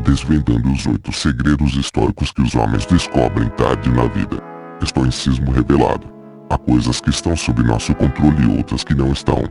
desvendando os 8 segredos históricos que os homens descobrem tarde na vida. Estoicismo revelado. Há coisas que estão sob nosso controle e outras que não estão.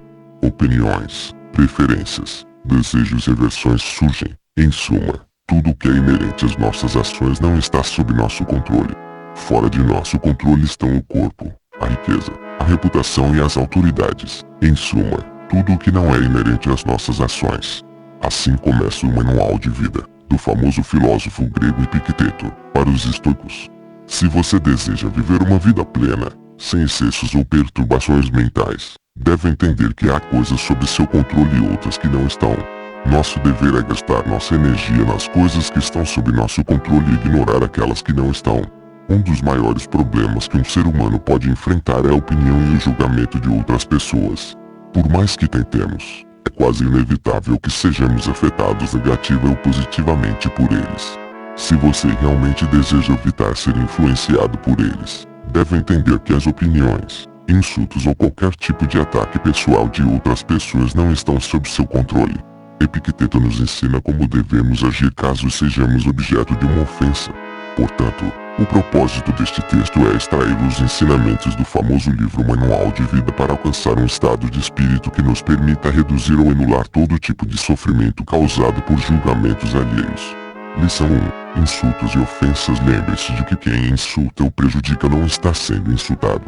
Opiniões, preferências, desejos e aversões surgem. Em suma, tudo o que é inerente às nossas ações não está sob nosso controle. Fora de nosso controle estão o corpo, a riqueza, a reputação e as autoridades. Em suma, tudo o que não é inerente às nossas ações. Assim começa o manual de vida do famoso filósofo grego Epicteto para os estoicos. Se você deseja viver uma vida plena, sem excessos ou perturbações mentais, deve entender que há coisas sob seu controle e outras que não estão. Nosso dever é gastar nossa energia nas coisas que estão sob nosso controle e ignorar aquelas que não estão. Um dos maiores problemas que um ser humano pode enfrentar é a opinião e o julgamento de outras pessoas. Por mais que tentemos, é quase inevitável que sejamos afetados negativa ou positivamente por eles. Se você realmente deseja evitar ser influenciado por eles, deve entender que as opiniões, insultos ou qualquer tipo de ataque pessoal de outras pessoas não estão sob seu controle. Epicteto nos ensina como devemos agir caso sejamos objeto de uma ofensa. Portanto, o propósito deste texto é extrair os ensinamentos do famoso livro Manual de Vida para alcançar um estado de espírito que nos permita reduzir ou anular todo tipo de sofrimento causado por julgamentos alheios. Lição 1. Insultos e ofensas. Lembre-se de que quem insulta ou prejudica não está sendo insultado.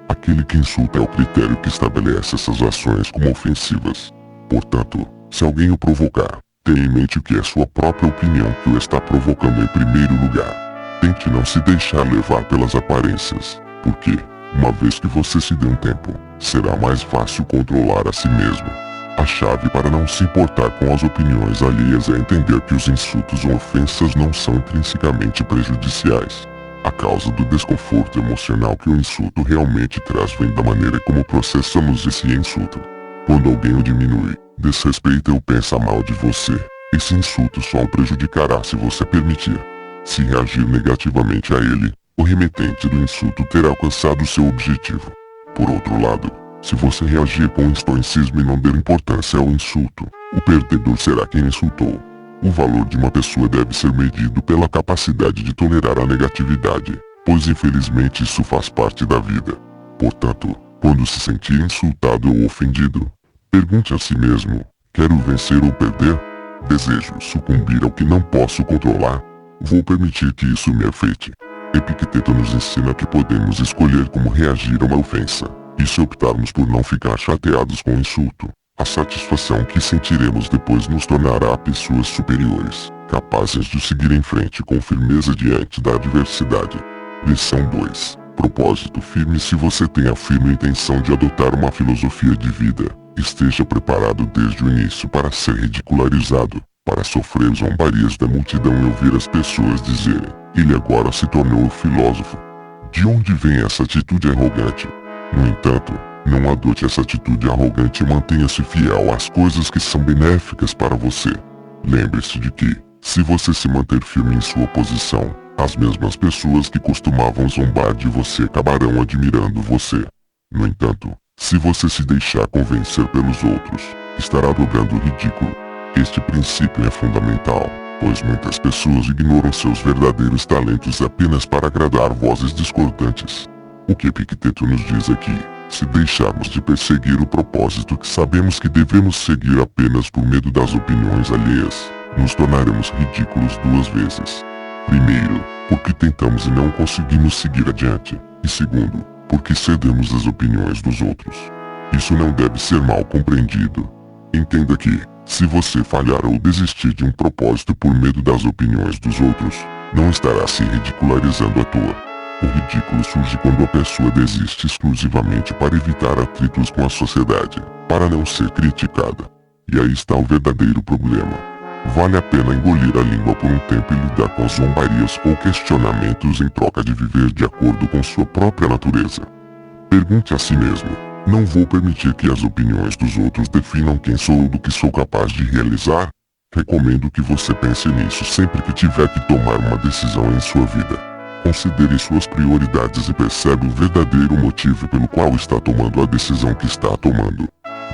Aquele que insulta é o critério que estabelece essas ações como ofensivas. Portanto, se alguém o provocar, tenha em mente que é sua própria opinião que o está provocando em primeiro lugar. Tente não se deixar levar pelas aparências, porque, uma vez que você se dê um tempo, será mais fácil controlar a si mesmo. A chave para não se importar com as opiniões alheias é entender que os insultos ou ofensas não são intrinsecamente prejudiciais. A causa do desconforto emocional que o insulto realmente traz vem da maneira como processamos esse insulto. Quando alguém o diminui, desrespeita ou pensa mal de você, esse insulto só o prejudicará se você permitir. Se reagir negativamente a ele, o remetente do insulto terá alcançado seu objetivo. Por outro lado, se você reagir com estoicismo e não der importância ao insulto, o perdedor será quem insultou. O valor de uma pessoa deve ser medido pela capacidade de tolerar a negatividade, pois infelizmente isso faz parte da vida. Portanto, quando se sentir insultado ou ofendido, pergunte a si mesmo: quero vencer ou perder? Desejo sucumbir ao que não posso controlar? Vou permitir que isso me afete? Epicteto nos ensina que podemos escolher como reagir a uma ofensa. E se optarmos por não ficar chateados com o insulto, a satisfação que sentiremos depois nos tornará pessoas superiores, capazes de seguir em frente com firmeza diante da adversidade. Lição 2. Propósito firme. Se você tem a firme intenção de adotar uma filosofia de vida, esteja preparado desde o início para ser ridicularizado, para sofrer zombarias da multidão e ouvir as pessoas dizerem: ele agora se tornou o filósofo. De onde vem essa atitude arrogante? No entanto, não adote essa atitude arrogante e mantenha-se fiel às coisas que são benéficas para você. Lembre-se de que, se você se manter firme em sua posição, as mesmas pessoas que costumavam zombar de você acabarão admirando você. No entanto, se você se deixar convencer pelos outros, estará dobrando o ridículo. Este princípio é fundamental, pois muitas pessoas ignoram seus verdadeiros talentos apenas para agradar vozes discordantes. O que Epicteto nos diz aqui: se deixarmos de perseguir o propósito que sabemos que devemos seguir apenas por medo das opiniões alheias, nos tornaremos ridículos duas vezes. Primeiro, porque tentamos e não conseguimos seguir adiante, e segundo, porque cedemos às opiniões dos outros. Isso não deve ser mal compreendido. Entenda que, se você falhar ou desistir de um propósito por medo das opiniões dos outros, não estará se ridicularizando à toa. O ridículo surge quando a pessoa desiste exclusivamente para evitar atritos com a sociedade, para não ser criticada. E aí está o verdadeiro problema. Vale a pena engolir a língua por um tempo e lidar com as zombarias ou questionamentos em troca de viver de acordo com sua própria natureza. Pergunte a si mesmo: não vou permitir que as opiniões dos outros definam quem sou ou do que sou capaz de realizar? Recomendo que você pense nisso sempre que tiver que tomar uma decisão em sua vida. Considere suas prioridades e perceba o verdadeiro motivo pelo qual está tomando a decisão que está tomando.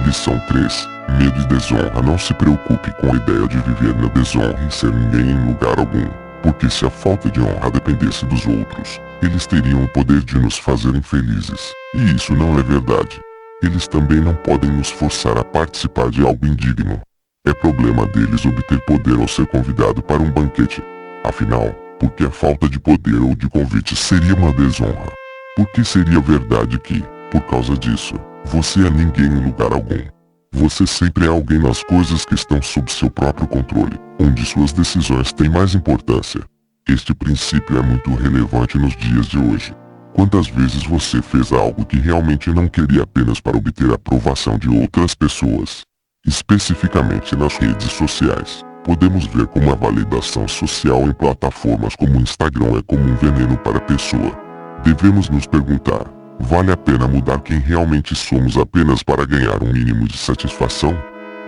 Lição 3. Medo e desonra. Não se preocupe com a ideia de viver na desonra e ser ninguém em lugar algum, porque se a falta de honra dependesse dos outros, eles teriam o poder de nos fazer infelizes, e isso não é verdade. Eles também não podem nos forçar a participar de algo indigno. É problema deles obter poder ou ser convidado para um banquete. Afinal, por que a falta de poder ou de convite seria uma desonra? Por que seria verdade que, por causa disso, você é ninguém em lugar algum? Você sempre é alguém nas coisas que estão sob seu próprio controle, onde suas decisões têm mais importância. Este princípio é muito relevante nos dias de hoje. Quantas vezes você fez algo que realmente não queria apenas para obter a aprovação de outras pessoas? Especificamente nas redes sociais, podemos ver como a validação social em plataformas como o Instagram é como um veneno para a pessoa. Devemos nos perguntar: vale a pena mudar quem realmente somos apenas para ganhar um mínimo de satisfação?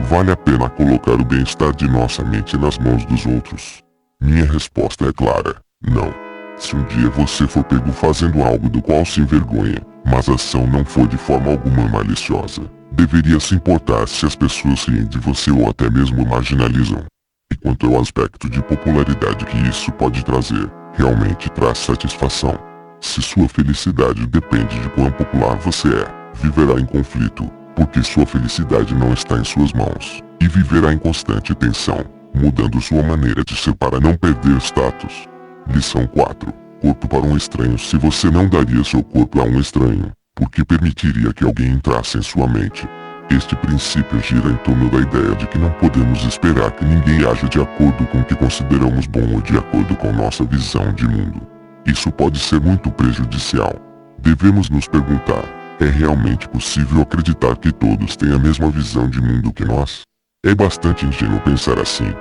Vale a pena colocar o bem-estar de nossa mente nas mãos dos outros? Minha resposta é clara: não. Se um dia você for pego fazendo algo do qual se envergonha, mas a ação não for de forma alguma maliciosa, deveria se importar se as pessoas riem de você ou até mesmo marginalizam. E quanto ao aspecto de popularidade que isso pode trazer, realmente traz satisfação. Se sua felicidade depende de quão popular você é, viverá em conflito, porque sua felicidade não está em suas mãos, e viverá em constante tensão, mudando sua maneira de ser para não perder status. Lição 4. Corpo para um estranho. Se você não daria seu corpo a um estranho, por que permitiria que alguém entrasse em sua mente? Este princípio gira em torno da ideia de que não podemos esperar que ninguém haja de acordo com o que consideramos bom ou de acordo com nossa visão de mundo. Isso pode ser muito prejudicial. Devemos nos perguntar: é realmente possível acreditar que todos têm a mesma visão de mundo que nós? É bastante ingênuo pensar assim.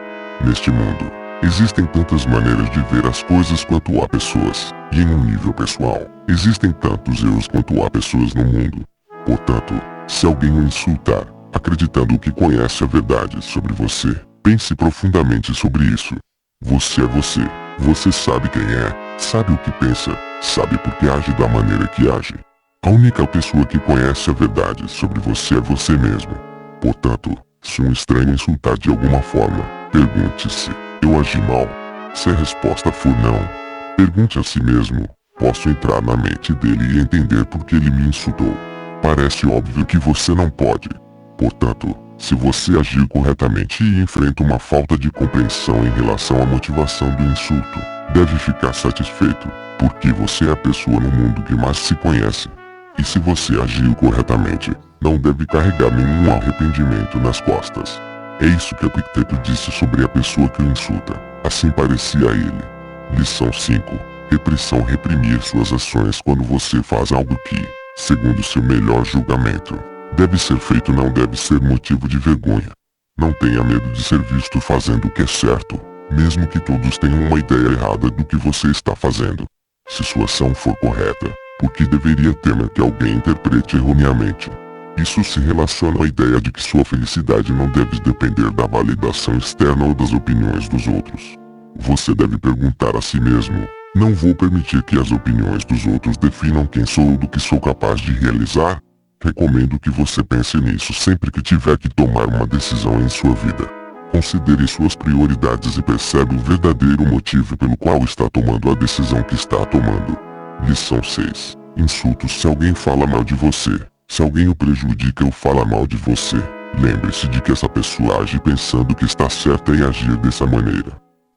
Neste mundo, existem tantas maneiras de ver as coisas quanto há pessoas, e em um nível pessoal, existem tantos erros quanto há pessoas no mundo. Portanto, se alguém o insultar, acreditando que conhece a verdade sobre você, pense profundamente sobre isso. Você é você. Você sabe quem é, sabe o que pensa, sabe por que age da maneira que age. A única pessoa que conhece a verdade sobre você é você mesmo. Portanto, se um estranho insultar de alguma forma, pergunte-se: eu agi mal? Se a resposta for não, pergunte a si mesmo: posso entrar na mente dele e entender por que ele me insultou? Parece óbvio que você não pode. Portanto, se você agir corretamente e enfrenta uma falta de compreensão em relação à motivação do insulto, deve ficar satisfeito, porque você é a pessoa no mundo que mais se conhece. E se você agiu corretamente, não deve carregar nenhum arrependimento nas costas. É isso que Epicteto disse sobre a pessoa que o insulta. Assim parecia a ele. Lição 5. Repressão. Reprimir suas ações quando você faz algo que, segundo seu melhor julgamento, deve ser feito não deve ser motivo de vergonha. Não tenha medo de ser visto fazendo o que é certo, mesmo que todos tenham uma ideia errada do que você está fazendo. Se sua ação for correta, por que deveria temer que alguém interprete erroneamente? Isso se relaciona à ideia de que sua felicidade não deve depender da validação externa ou das opiniões dos outros. Você deve perguntar a si mesmo: não vou permitir que as opiniões dos outros definam quem sou ou do que sou capaz de realizar? Recomendo que você pense nisso sempre que tiver que tomar uma decisão em sua vida. Considere suas prioridades e perceba o verdadeiro motivo pelo qual está tomando a decisão que está tomando. Lição 6. Insultos. Se alguém fala mal de você, se alguém o prejudica ou fala mal de você, lembre-se de que essa pessoa age pensando que está certa em agir dessa maneira.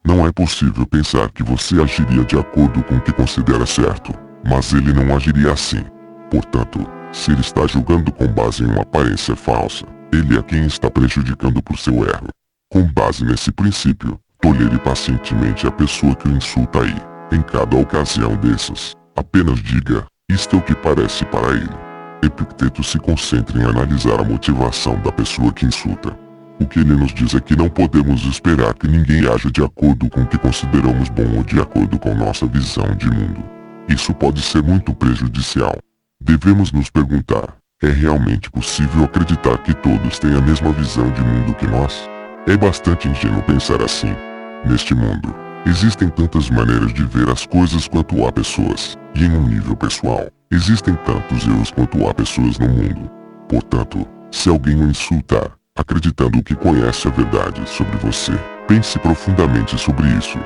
Não é possível pensar que você agiria de acordo com o que considera certo, mas ele não agiria assim. Portanto, se ele está julgando com base em uma aparência falsa, ele é quem está prejudicando por seu erro. Com base nesse princípio, tolere pacientemente a pessoa que o insulta aí. Em cada ocasião dessas, apenas diga: isto é o que parece para ele. Epicteto se concentra em analisar a motivação da pessoa que insulta. O que ele nos diz é que não podemos esperar que ninguém haja de acordo com o que consideramos bom ou de acordo com nossa visão de mundo. Isso pode ser muito prejudicial. Devemos nos perguntar: é realmente possível acreditar que todos têm a mesma visão de mundo que nós? É bastante ingênuo pensar assim. Neste mundo, existem tantas maneiras de ver as coisas quanto há pessoas, e em um nível pessoal, existem tantos erros quanto há pessoas no mundo. Portanto, Se alguém o insultar, acreditando que conhece a verdade sobre você, pense profundamente sobre isso.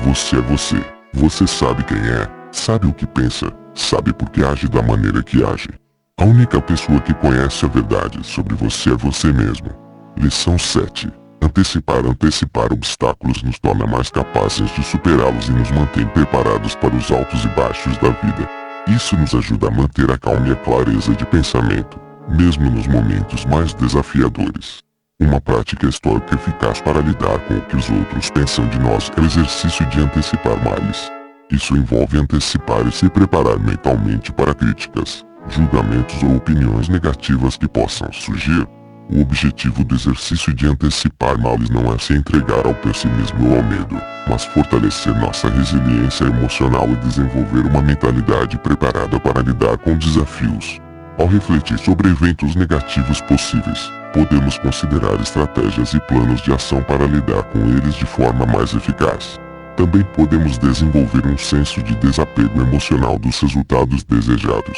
Você é você. Você sabe quem é, sabe o que pensa, sabe por que age da maneira que age. A única pessoa que conhece a verdade sobre você é você mesmo. Lição 7. Antecipar obstáculos nos torna mais capazes de superá-los e nos mantém preparados para os altos e baixos da vida. Isso nos ajuda a manter a calma e a clareza de pensamento, mesmo nos momentos mais desafiadores. Uma prática estoica eficaz para lidar com o que os outros pensam de nós é o exercício de antecipar males. Isso envolve antecipar e se preparar mentalmente para críticas, julgamentos ou opiniões negativas que possam surgir. O objetivo do exercício de antecipar males não é se entregar ao pessimismo ou ao medo, mas fortalecer nossa resiliência emocional e desenvolver uma mentalidade preparada para lidar com desafios. Ao refletir sobre eventos negativos possíveis, podemos considerar estratégias e planos de ação para lidar com eles de forma mais eficaz. Também podemos desenvolver um senso de desapego emocional dos resultados desejados.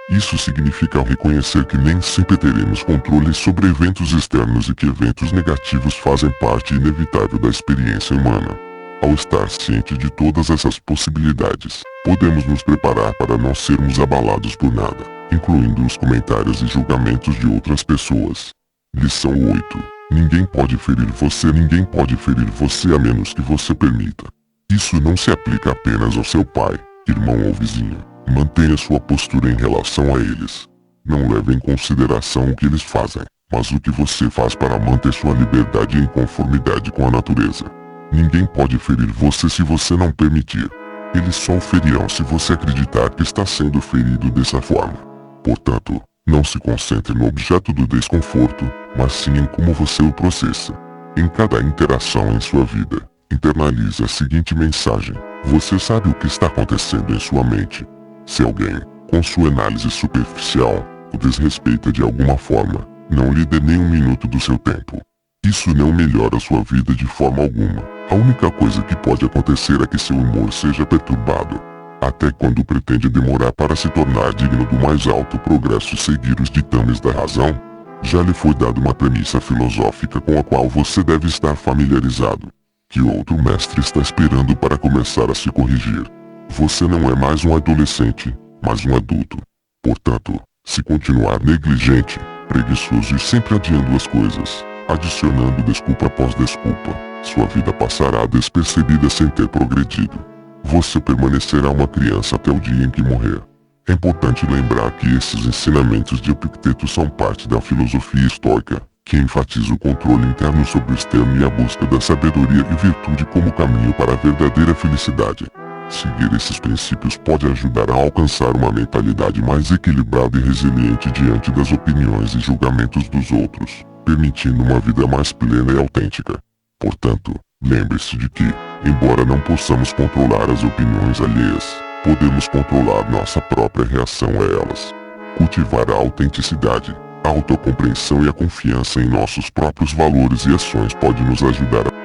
Isso significa reconhecer que nem sempre teremos controle sobre eventos externos e que eventos negativos fazem parte inevitável da experiência humana. Ao estar ciente de todas essas possibilidades, podemos nos preparar para não sermos abalados por nada, incluindo os comentários e julgamentos de outras pessoas. Lição 8. Ninguém pode ferir você a menos que você permita. Isso não se aplica apenas ao seu pai, irmão ou vizinho. Mantenha sua postura em relação a eles. Não leve em consideração o que eles fazem, mas o que você faz para manter sua liberdade em conformidade com a natureza. Ninguém pode ferir você se você não permitir. Eles só o ferirão se você acreditar que está sendo ferido dessa forma. Portanto, não se concentre no objeto do desconforto, mas sim em como você o processa. Em cada interação em sua vida, internalize a seguinte mensagem: você sabe o que está acontecendo em sua mente. Se alguém, com sua análise superficial, o desrespeita de alguma forma, não lhe dê nem um minuto do seu tempo. Isso não melhora sua vida de forma alguma. A única coisa que pode acontecer é que seu humor seja perturbado. Até quando pretende demorar para se tornar digno do mais alto progresso e seguir os ditames da razão? Já lhe foi dada uma premissa filosófica com a qual você deve estar familiarizado. Que outro mestre está esperando para começar a se corrigir. Você não é mais um adolescente, mas um adulto. Portanto, se continuar negligente, preguiçoso e sempre adiando as coisas, adicionando desculpa após desculpa, sua vida passará despercebida sem ter progredido. Você permanecerá uma criança até o dia em que morrer. É importante lembrar que esses ensinamentos de Epicteto são parte da filosofia estoica, que enfatiza o controle interno sobre o externo e a busca da sabedoria e virtude como caminho para a verdadeira felicidade. Seguir esses princípios pode ajudar a alcançar uma mentalidade mais equilibrada e resiliente diante das opiniões e julgamentos dos outros, permitindo uma vida mais plena e autêntica. Portanto, lembre-se de que, embora não possamos controlar as opiniões alheias, podemos controlar nossa própria reação a elas. Cultivar a autenticidade, a autocompreensão e a confiança em nossos próprios valores e ações pode nos ajudar a